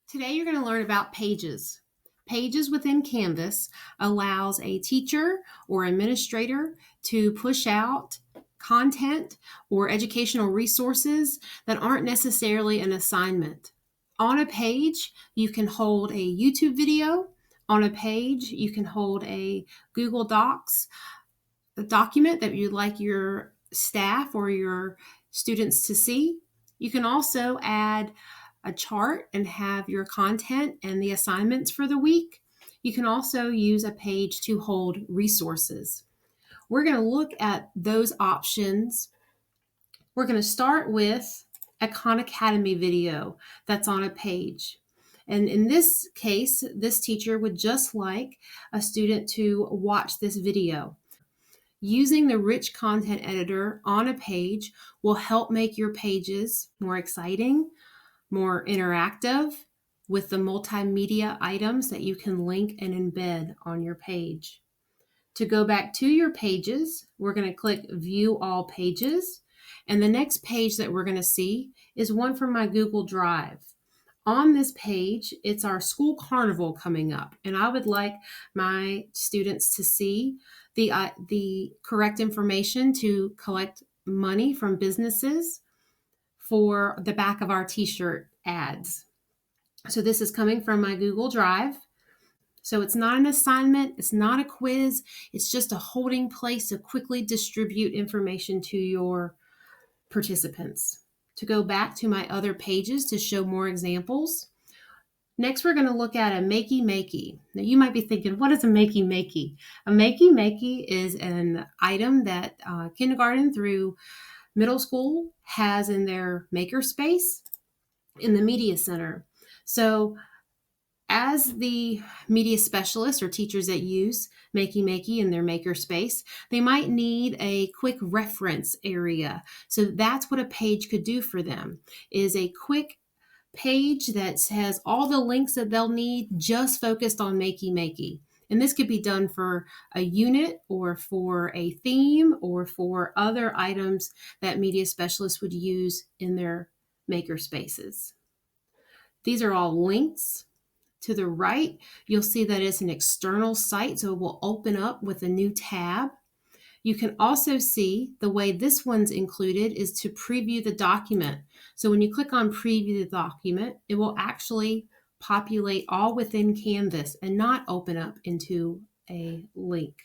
Today you're going to learn about pages. Pages within Canvas allows a teacher or administrator to push out content or educational resources that aren't necessarily an assignment. On a page, you can hold a YouTube video. On a page, you can hold a Google Docs a document that you'd like your staff or your students to see. You can also add a chart and have your content and the assignments for the week. You can also use a page to hold resources. We're going to look at those options. We're going to start with a Khan Academy video that's on a page. And in this case, this teacher would just like a student to watch this video. Using the rich content editor on a page will help make your pages more exciting, more interactive with the multimedia items that you can link and embed on your page. To go back to your pages, we're going to click View All Pages. And the next page that we're going to see is one from my Google Drive. On this page, it's our school carnival coming up, and I would like my students to see the correct information to collect money from businesses for the back of our t-shirt ads. So this is coming from my Google Drive. So it's not an assignment, it's not a quiz, it's just a holding place to quickly distribute information to your participants. To go back to my other pages to show more examples. Next, we're going to look at a Makey Makey. Now, you might be thinking, what is a Makey Makey? A Makey Makey is an item that kindergarten through middle school has in their makerspace in the media center. So as the media specialists or teachers that use Makey Makey in their makerspace, they might need a quick reference area. So that's what a page could do for them, is a quick page that has all the links that they'll need just focused on Makey Makey. And this could be done for a unit or for a theme or for other items that media specialists would use in their maker spaces. These are all links. To the right, you'll see that it's an external site, so it will open up with a new tab. You can also see the way this one's included is to preview the document. So when you click on preview the document, it will actually populate all within Canvas and not open up into a link.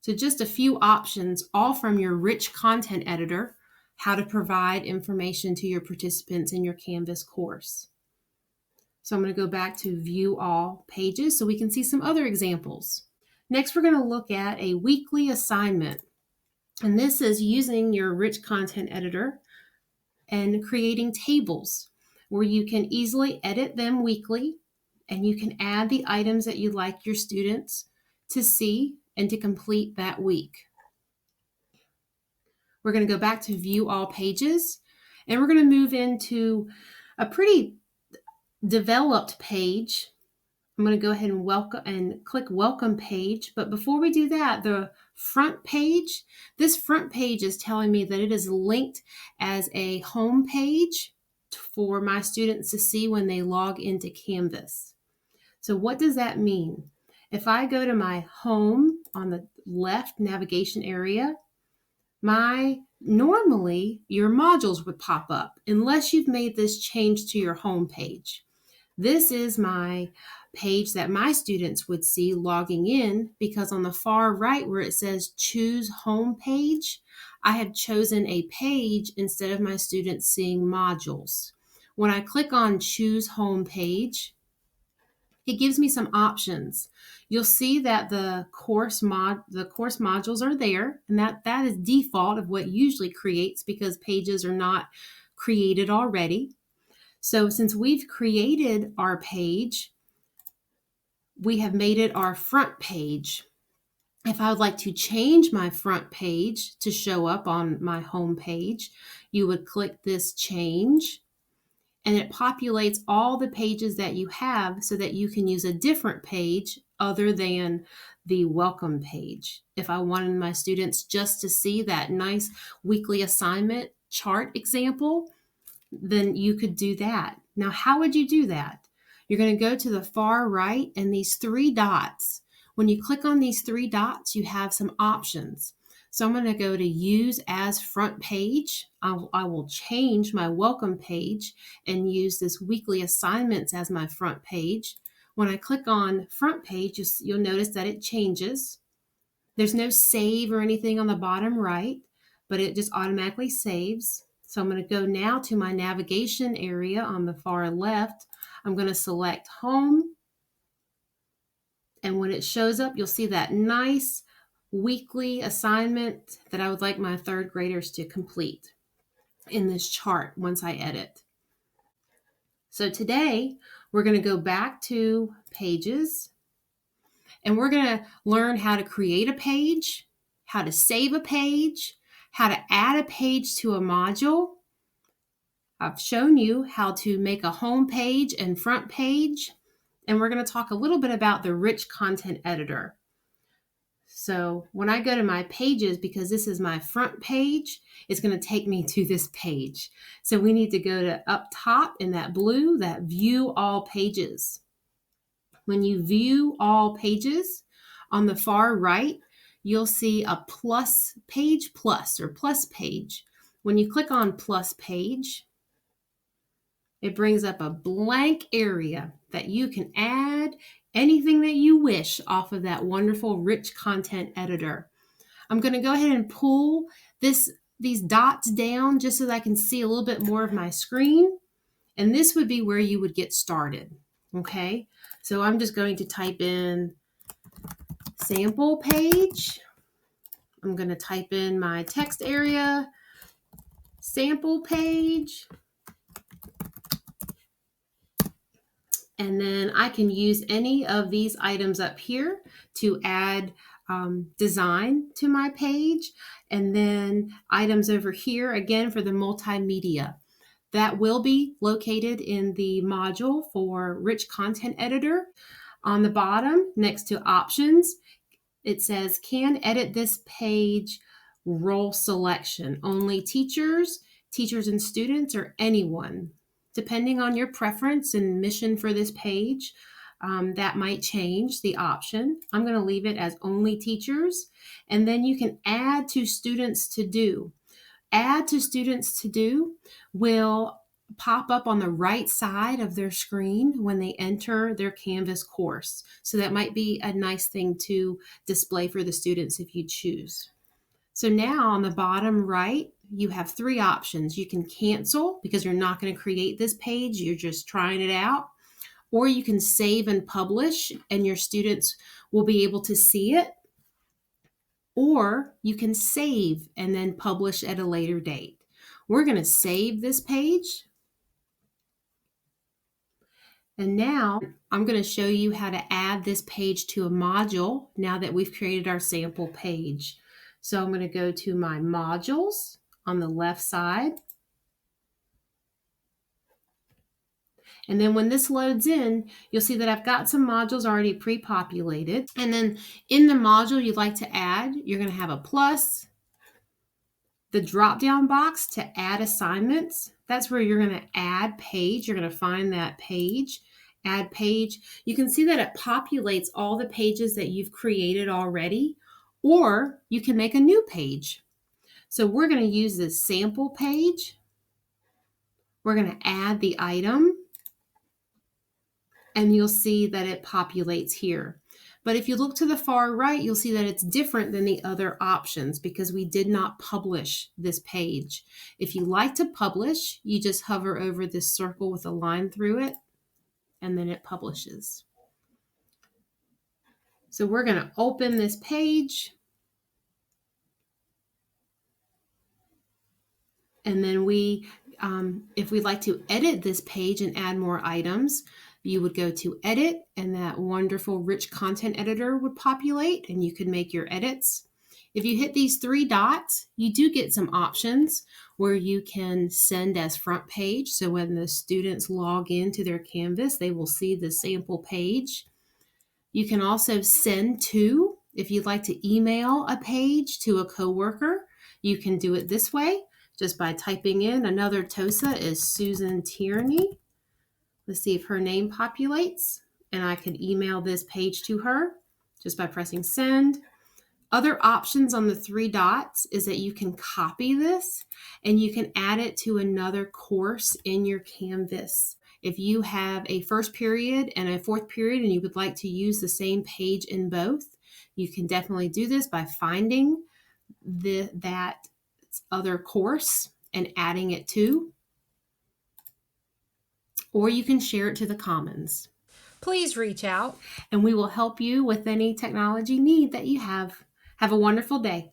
So just a few options, all from your rich content editor, how to provide information to your participants in your Canvas course. So I'm going to go back to View All Pages so we can see some other examples. Next, we're going to look at a weekly assignment. And this is using your rich content editor and creating tables where you can easily edit them weekly, and you can add the items that you'd like your students to see and to complete that week. We're going to go back to View All Pages, and we're going to move into a pretty developed page. I'm going to go ahead and click Welcome Page. But before we do that, the front page, this front page is telling me that it is linked as a home page for my students to see when they log into Canvas. So what does that mean? If I go to my home on the left navigation area, normally your modules would pop up unless you've made this change to your home page. This is my page that my students would see logging in, because on the far right where it says choose home page, I have chosen a page instead of my students seeing modules. When I click on choose home page, it gives me some options. You'll see that the course modules are there, and that is default of what usually creates because pages are not created already. So since we've created our page, we have made it our front page. If I would like to change my front page to show up on my home page, you would click this change, and it populates all the pages that you have so that you can use a different page other than the welcome page. If I wanted my students just to see that nice weekly assignment chart example, then you could do that. Now, how would you do that? You're going to go to the far right and these three dots. When you click on these three dots, you have some options. So I'm going to go to use as front page. I will change my welcome page and use this weekly assignments as my front page. When I click on front page, you'll notice that it changes. There's no save or anything on the bottom right, but it just automatically saves. So I'm going to go now to my navigation area on the far left. I'm going to select home. And when it shows up, you'll see that nice weekly assignment that I would like my third graders to complete in this chart once I edit. So today we're going to go back to pages and we're going to learn how to create a page, how to save a page, how to add a page to a module. I've shown you how to make a home page and front page, and we're going to talk a little bit about the rich content editor. So when I go to my pages, because this is my front page, it's going to take me to this page. So we need to go to up top in that blue, that view all pages. When you view all pages, on the far right, you'll see a plus page plus or plus page. When you click on plus page, it brings up a blank area that you can add anything that you wish off of that wonderful rich content editor. I'm going to go ahead and pull these dots down just so that I can see a little bit more of my screen. And this would be where you would get started. Okay, so I'm just going to type in sample page. I'm going to type in my text area, sample page. And then I can use any of these items up here to add design to my page. And then items over here, again, for the multimedia. That will be located in the module for Rich Content Editor. On the bottom, next to options, it says, can edit this page, role selection. Only teachers and students, or anyone. Depending on your preference and mission for this page, that might change the option. I'm going to leave it as only teachers. And then you can add to students to do. Add to students to do will pop up on the right side of their screen when they enter their Canvas course. So that might be a nice thing to display for the students if you choose. So now on the bottom right, you have three options. You can cancel because you're not going to create this page. You're just trying it out. Or you can save and publish and your students will be able to see it. Or you can save and then publish at a later date. We're going to save this page. And now I'm going to show you how to add this page to a module now that we've created our sample page. So I'm going to go to my modules on the left side. And then when this loads in, you'll see that I've got some modules already pre-populated. And then in the module you'd like to add, you're going to have a plus, the drop-down box to add assignments. That's where you're going to add page. You're going to find that page, add page. You can see that it populates all the pages that you've created already, or you can make a new page. So we're going to use this sample page. We're going to add the item, and you'll see that it populates here. But if you look to the far right, you'll see that it's different than the other options because we did not publish this page. If you like to publish, you just hover over this circle with a line through it, and then it publishes. So we're going to open this page. And then if we'd like to edit this page and add more items, you would go to edit and that wonderful rich content editor would populate and you could make your edits. If you hit these three dots, you do get some options where you can send as front page. So when the students log into their Canvas, they will see the sample page. You can also send to, if you'd like to email a page to a coworker, you can do it this way just by typing in. Another TOSA is Susan Tierney. Let's see if her name populates, and I could email this page to her just by pressing send. Other options on the three dots is that you can copy this and you can add it to another course in your Canvas. If you have a first period and a fourth period and you would like to use the same page in both, you can definitely do this by finding that other course and adding it to, or you can share it to the Commons. Please reach out and we will help you with any technology need that you have. Have a wonderful day.